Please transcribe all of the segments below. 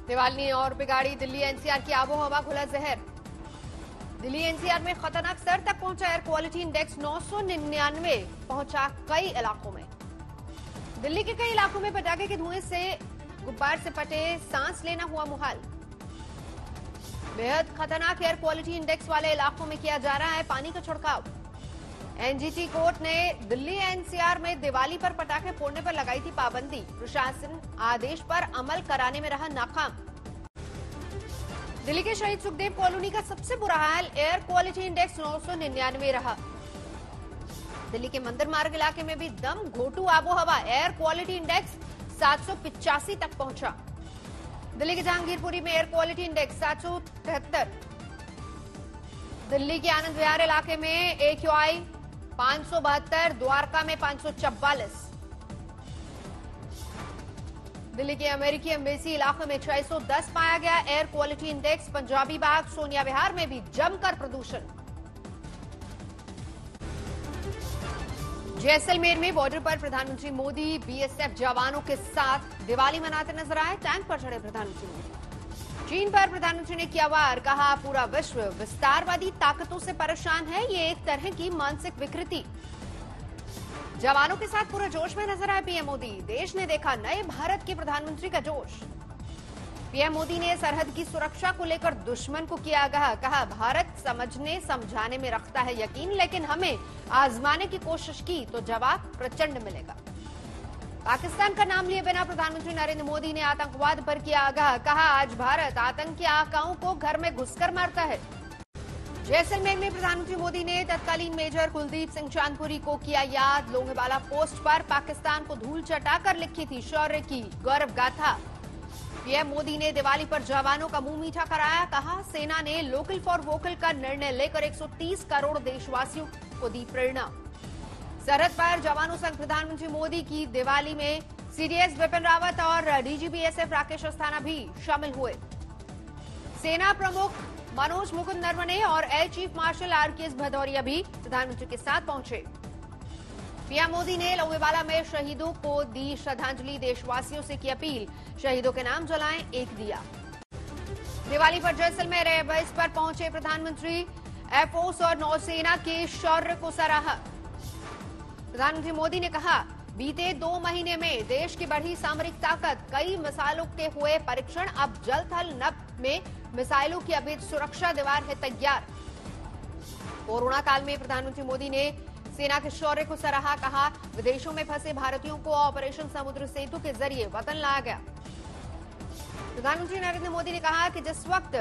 दिवाली ने और बिगाड़ी दिल्ली एनसीआर की आबोहवा, खुला जहर। दिल्ली एनसीआर में खतरनाक स्तर तक पहुंचा एयर क्वालिटी इंडेक्स, 999 पहुंचा कई इलाकों में। दिल्ली के कई इलाकों में पटाखे के धुएं से गुब्बार से फटे, सांस लेना हुआ मुहाल। बेहद खतरनाक एयर क्वालिटी इंडेक्स वाले इलाकों में किया जा रहा है पानी का छिड़काव। एनजीटी कोर्ट ने दिल्ली एनसीआर में दिवाली पर पटाखे फोड़ने पर लगाई थी पाबंदी, प्रशासन आदेश पर अमल कराने में रहा नाकाम। दिल्ली के शहीद सुखदेव कॉलोनी का सबसे बुरा हाल, एयर क्वालिटी इंडेक्स 999 रहा। दिल्ली के मंदिर मार्ग इलाके में भी दम घोटू आबोहवा, एयर क्वालिटी इंडेक्स 785 तक पहुंचा। दिल्ली के जहांगीरपुरी में एयर क्वालिटी इंडेक्स 773। दिल्ली के आनंद विहार इलाके में AQI 572, द्वारका में 544। दिल्ली के अमेरिकी एम्बेसी इलाके में 610 पाया गया एयर क्वालिटी इंडेक्स। पंजाबी बाग, सोनिया विहार में भी जमकर प्रदूषण। जैसलमेर में बॉर्डर पर प्रधानमंत्री मोदी BSF जवानों के साथ दिवाली मनाते नजर आए, टैंक पर चढ़े प्रधानमंत्री मोदी। चीन पर प्रधानमंत्री ने किया वार, कहा पूरा विश्व विस्तारवादी ताकतों से परेशान है, ये एक तरह की मानसिक विकृति। जवानों के साथ पूरा जोश में नजर आए पीएम मोदी। देश ने देखा नए भारत के प्रधानमंत्री का जोश। पीएम मोदी ने सरहद की सुरक्षा को लेकर दुश्मन को किया आगाह, कहा भारत समझने समझाने में रखता है यकीन, लेकिन हमें आजमाने की कोशिश की तो जवाब प्रचंड मिलेगा। पाकिस्तान का नाम लिए बिना प्रधानमंत्री नरेंद्र मोदी ने आतंकवाद पर किया आगाह, कहा आज भारत आतंकी आकाओं को घर में घुसकर मारता है। जैसलमेर में प्रधानमंत्री मोदी ने तत्कालीन मेजर कुलदीप सिंह चांदपुरी को किया याद। लोंगेवाला पोस्ट पर पाकिस्तान को धूल चटाकर लिखी थी शौर्य की गौरव गाथा। पीएम मोदी ने दिवाली पर जवानों का मुंह मीठा कराया, कहा सेना ने लोकल फॉर वोकल का निर्णय लेकर 130 करोड़ देशवासियों को दी प्रेरणा। सरहद पर जवानों संग प्रधानमंत्री मोदी की दिवाली में CDS बिपिन रावत और DG BSF राकेश अस्थाना भी शामिल हुए। सेना प्रमुख मनोज मुकुंद नरवणे और air chief marshal RKS Bhadauria भी प्रधानमंत्री के साथ पहुंचे। पीएम मोदी ने लोंगेवाला में शहीदों को दी श्रद्धांजलि, देशवासियों से की अपील, शहीदों के नाम जलाएं एक दिया। दिवाली पर जैसलमेर एयरबेस पर पहुंचे प्रधानमंत्री, एयरफोर्स और नौसेना के शौर्य को सराहा। प्रधानमंत्री मोदी ने कहा बीते 2 महीने में देश की बढ़ी सामरिक ताकत, कई मिसाइलों के हुए परीक्षण, अब जल थल नभ में मिसाइलों की अभेद सुरक्षा दीवार है तैयार। कोरोना काल में प्रधानमंत्री मोदी ने सेना के शौर्य को सराहा, कहा विदेशों में फंसे भारतीयों को ऑपरेशन समुद्र सेतु के जरिए वतन लाया गया। प्रधानमंत्री नरेंद्र मोदी ने कहा कि जिस वक्त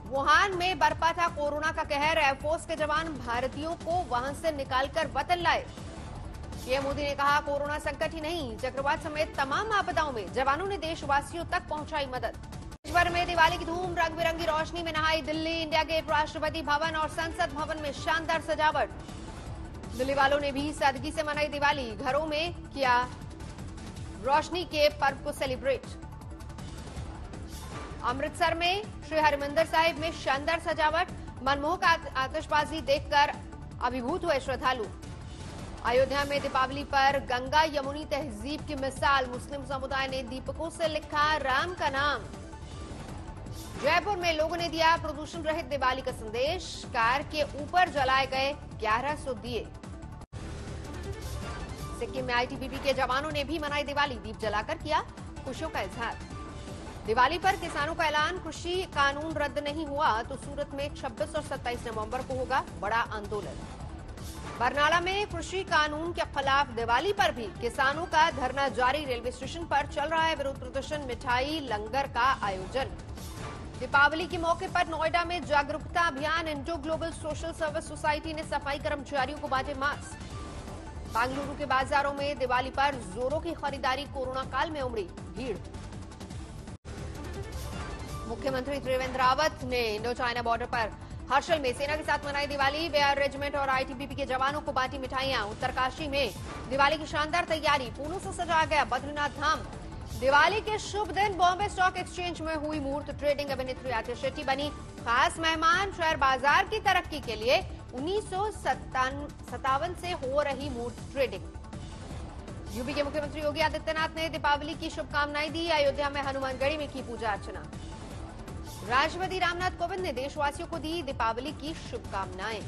वुहान में बरपा था कोरोना का कहर, एयरफोर्स के जवान भारतीयों को वहां से निकालकर वतन लाए। पीएम मोदी ने कहा कोरोना संकट ही नहीं, चक्रवात समेत तमाम आपदाओं में जवानों ने देशवासियों तक पहुंचाई मदद। देश भर में दिवाली की धूम, रंग बिरंगी रोशनी में नहाई दिल्ली, इंडिया गेट, राष्ट्रपति भवन और संसद भवन में शानदार सजावट। दिल्ली वालों ने भी सादगी से मनाई दिवाली, घरों में किया रोशनी के पर्व को सेलिब्रेट। अमृतसर में श्री हरमंदिर साहिब में शानदार सजावट, मनमोहक आतिशबाजी देखकर अभिभूत हुए श्रद्धालु। अयोध्या में दीपावली पर गंगा यमुनी तहजीब की मिसाल, मुस्लिम समुदाय ने दीपकों से लिखा राम का नाम। जयपुर में लोगों ने दिया प्रदूषण रहित दिवाली का संदेश, कार के ऊपर जलाए गए 1100 दिए। सिक्किम में ITBP के जवानों ने भी मनाई दिवाली, दीप जलाकर किया खुशियों का इजहार। दिवाली पर किसानों का ऐलान, कृषि कानून रद्द नहीं हुआ तो सूरत में 26 और 27 नवंबर को होगा बड़ा आंदोलन। बरनाला में कृषि कानून के खिलाफ दिवाली पर भी किसानों का धरना जारी, रेलवे स्टेशन पर चल रहा है विरोध प्रदर्शन, मिठाई लंगर का आयोजन। दीपावली के मौके पर नोएडा में जागरूकता अभियान, Indo global social service society ने सफाई कर्मचारियों को बांटे मास्क। बेंगलुरु के बाजारों में दिवाली पर जोरों की खरीदारी, कोरोना काल में उमड़ी भीड़। मुख्यमंत्री त्रिवेंद्र रावत ने इंडो चाइना बॉर्डर पर हर्षल में सेना के साथ मनाई दिवाली, BR रेजिमेंट और ITBP के जवानों को बांटी मिठाइयां। उत्तरकाशी में दिवाली की शानदार तैयारी, फूलों से सजाया गया बद्रीनाथ धाम। दिवाली के शुभ दिन बॉम्बे स्टॉक एक्सचेंज में हुई मुहूर्त ट्रेडिंग, अभिनेत्री आतिश शेट्टी बनी खास मेहमान। शेयर बाजार की तरक्की के लिए 1957 से हो रही मुहूर्त ट्रेडिंग। यूपी के मुख्यमंत्री योगी आदित्यनाथ ने दीपावली की शुभकामनाएं दी। अयोध्या में हनुमानगढ़ी में की पूजा अर्चना। राष्ट्रपति रामनाथ कोविंद ने देशवासियों को दी दीपावली की शुभकामनाएं।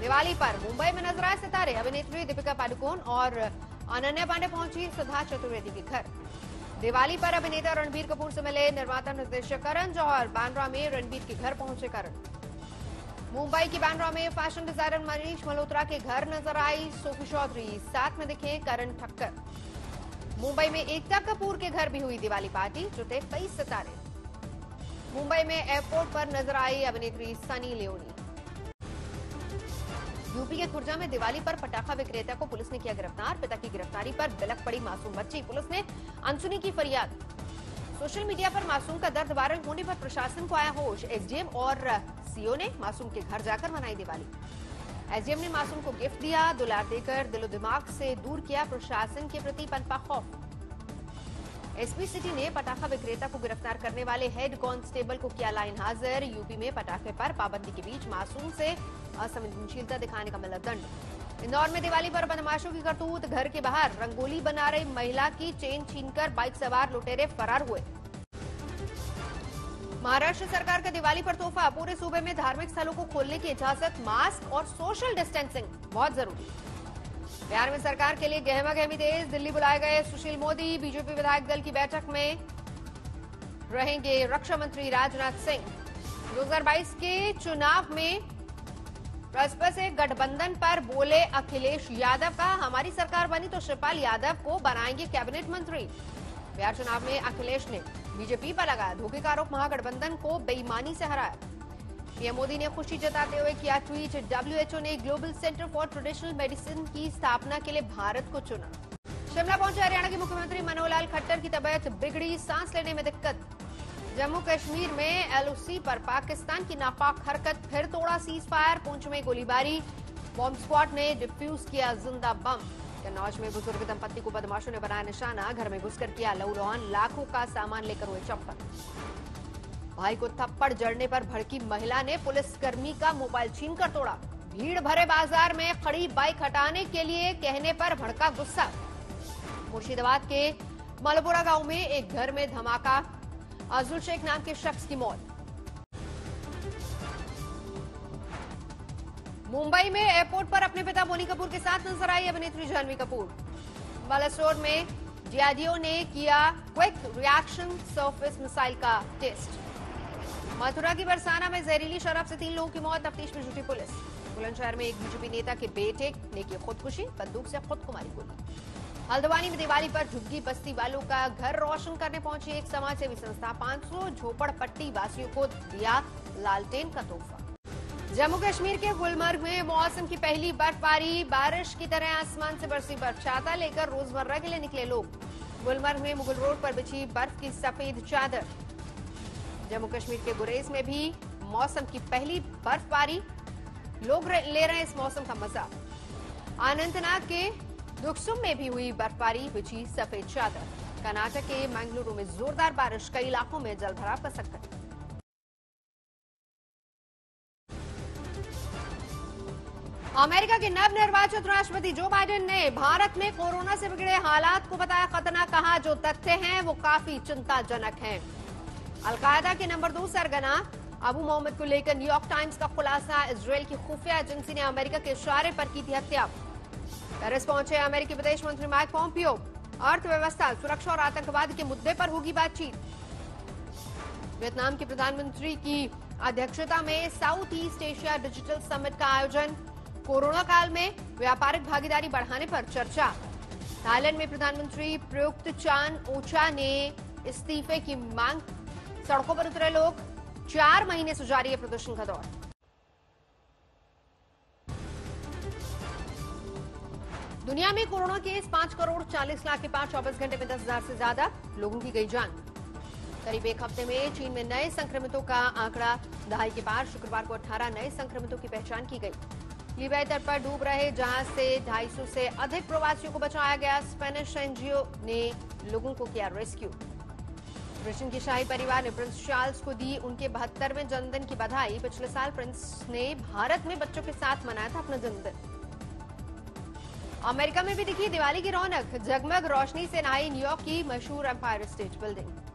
दिवाली पर मुंबई में नजर आए सितारे। अभिनेत्री दीपिका पादुकोण और अनन्या पांडे पहुंची सिद्धार्थ चतुर्वेदी के घर। दिवाली पर अभिनेता रणबीर कपूर से मिले निर्माता निर्देशक करण जौहर। बांद्रा में रणबीर के घर पहुंचे करण। मुंबई की बांद्रा में फैशन डिजाइनर मनीष मल्होत्रा के घर नजर आई सोफी चौधरी। साथ में दिखे करण ठक्कर। मुंबई में एकता कपूर के घर भी हुई दिवाली पार्टी। जुटे कई सितारे। मुंबई में एयरपोर्ट पर नजर आई अभिनेत्री सनी लियोनी। यूपी के खुर्जा में दिवाली पर पटाखा विक्रेता को पुलिस ने किया गिरफ्तार। पिता की गिरफ्तारी पर बिलख पड़ी मासूम बच्ची। पुलिस ने अनसुनी की फरियाद। सोशल मीडिया पर मासूम का दर्द वायरल होने पर प्रशासन को आया होश। एसडीएम और सीओ ने मासूम के घर जाकर मनाई दिवाली। एसडीएम ने मासूम को गिफ्ट दिया। दुलार देकर दिलो दिमाग से दूर किया प्रशासन के प्रति पनपा खौफ। एसपी सिटी ने पटाखा विक्रेता को गिरफ्तार करने वाले हेड कांस्टेबल को किया लाइन हाजिर। यूपी में पटाखे पर पाबंदी के बीच मासूम से असंवेदनशीलता दिखाने का मिला दंड। इंदौर में दिवाली पर बदमाशों की करतूत। घर के बाहर रंगोली बना रही महिला की चेन छीनकर बाइक सवार लुटेरे फरार हुए। महाराष्ट्र सरकार का दिवाली पर तोहफा। पूरे सूबे में धार्मिक स्थलों को खोलने की इजाजत। मास्क और सोशल डिस्टेंसिंग बहुत जरूरी। बिहार में सरकार के लिए गहमा गहमी तेज। दिल्ली बुलाए गए सुशील मोदी। बीजेपी विधायक दल की बैठक में रहेंगे रक्षा मंत्री राजनाथ सिंह। 2022 के चुनाव में बसपा से गठबंधन पर बोले अखिलेश यादव का हमारी सरकार बनी तो शिवपाल यादव को बनाएंगे कैबिनेट मंत्री। बिहार चुनाव में अखिलेश ने बीजेपी पर लगाया धोखे का आरोप। महागठबंधन को बेईमानी से हराया। पीएम मोदी ने खुशी जताते हुए किया ट्वीट। डब्ल्यूएचओ ने global centre for traditional medicine की स्थापना के लिए भारत को चुना। शिमला पहुंचे हरियाणा के मुख्यमंत्री मनोहर लाल खट्टर की तबीयत बिगड़ी। सांस लेने में दिक्कत। जम्मू कश्मीर में एलओसी पर पाकिस्तान की नापाक हरकत। फिर तोड़ा सीज फायर। पुंछ में गोलीबारी। बॉम्ब स्क्वाड ने डिफ्यूज किया जिंदा बम। कन्नौज में बुजुर्ग दंपत्ति को बदमाशों ने बनाया निशाना। घर में घुसकर किया लहूलुहान। लाखों का सामान लेकर हुए चंपत। भाई को थप्पड़ जड़ने पर भड़की महिला ने पुलिसकर्मी का मोबाइल छीनकर तोड़ा। भीड़ भरे बाजार में खड़ी बाइक हटाने के लिए कहने पर भड़का गुस्सा। मुर्शिदाबाद के मलपुरा गांव में एक घर में धमाका। अजरुल शेख नाम के शख्स की मौत। मुंबई में एयरपोर्ट पर अपने पिता बोनी कपूर के साथ नजर आई अभिनेत्री जाह्नवी कपूर। बालासोर में डीआरडीओ ने किया क्विक रिएक्शन सरफेस मिसाइल का टेस्ट। मथुरा की बरसाना में जहरीली शराब से 3 लोगों की मौत। तफ्तीश में जुटी पुलिस। बुलंदशहर में एक बीजेपी नेता के बेटे ने की खुदकुशी। बंदूक से खुद को मारी गोली। हल्द्वानी में दिवाली पर झुग्गी बस्ती वालों का घर रोशन करने पहुंची एक समाज सेवी संस्था। 500 झोपड़पट्टी वासियों को दिया लालटेन का तोहफा। जम्मू कश्मीर के गुलमर्ग में मौसम की पहली बर्फबारी। बारिश की तरह आसमान से बरसी बर्फ। छाता लेकर रोजमर्रा के लिए निकले लोग। गुलमर्ग में मुगल रोड पर बिछी बर्फ की सफेद चादर। जम्मू कश्मीर के गुरेज में भी मौसम की पहली बर्फबारी। लोग ले रहे हैं इस मौसम का मजा। अनंतनाग के दुक्सुम में भी हुई बर्फबारी। बिछी सफेद चादर। कर्नाटक के मंगलुरु में जोरदार बारिश। कई इलाकों में जलभराव का संकट। अमेरिका के नवनिर्वाचित राष्ट्रपति जो बाइडेन ने भारत में कोरोना से बिगड़े हालात को बताया खतरनाक। कहा जो तथ्य हैं वो काफी चिंताजनक हैं। अलकायदा के नंबर 2 सरगना अबू मोहम्मद को लेकर न्यूयॉर्क टाइम्स का खुलासा। इजरायल की खुफिया एजेंसी ने अमेरिका के इशारे पर की थी हत्या। पेरिस पहुंचे अमेरिकी विदेश मंत्री माइक पॉम्पियो। अर्थव्यवस्था, सुरक्षा और आतंकवाद के मुद्दे पर होगी बातचीत। वियतनाम के प्रधानमंत्री की अध्यक्षता में south east Asia digital summit का आयोजन। कोरोना काल में व्यापारिक भागीदारी बढ़ाने पर चर्चा। थाईलैंड में प्रधानमंत्री प्रयुक्त चान ओचा ने इस्तीफे की मांग। सड़कों पर उतरे लोग। 4 महीने से जारी है प्रदर्शन का दौर। दुनिया में कोरोना केस 5 करोड़ 40 लाख के पार। 24 घंटे में 10,000 से ज्यादा लोगों की गई जान। करीब एक हफ्ते में चीन में नए संक्रमितों का आंकड़ा 2.5 के पार। शुक्रवार को 18 नए संक्रमितों की पहचान की गई। लीबिया तट पर डूब रहे जहाज से 250 से अधिक प्रवासियों को बचाया गया। स्पेनिश एनजीओ ने लोगों को किया रेस्क्यू। ब्रिटेन के शाही परिवार ने प्रिंस चार्ल्स को दी उनके 72वें जन्मदिन की बधाई। पिछले साल प्रिंस ने भारत में बच्चों के साथ मनाया था अपना जन्मदिन। अमेरिका में भी दिखी दिवाली की रौनक, जगमग रोशनी से नहाई न्यूयॉर्क की मशहूर एम्पायर स्टेट बिल्डिंग।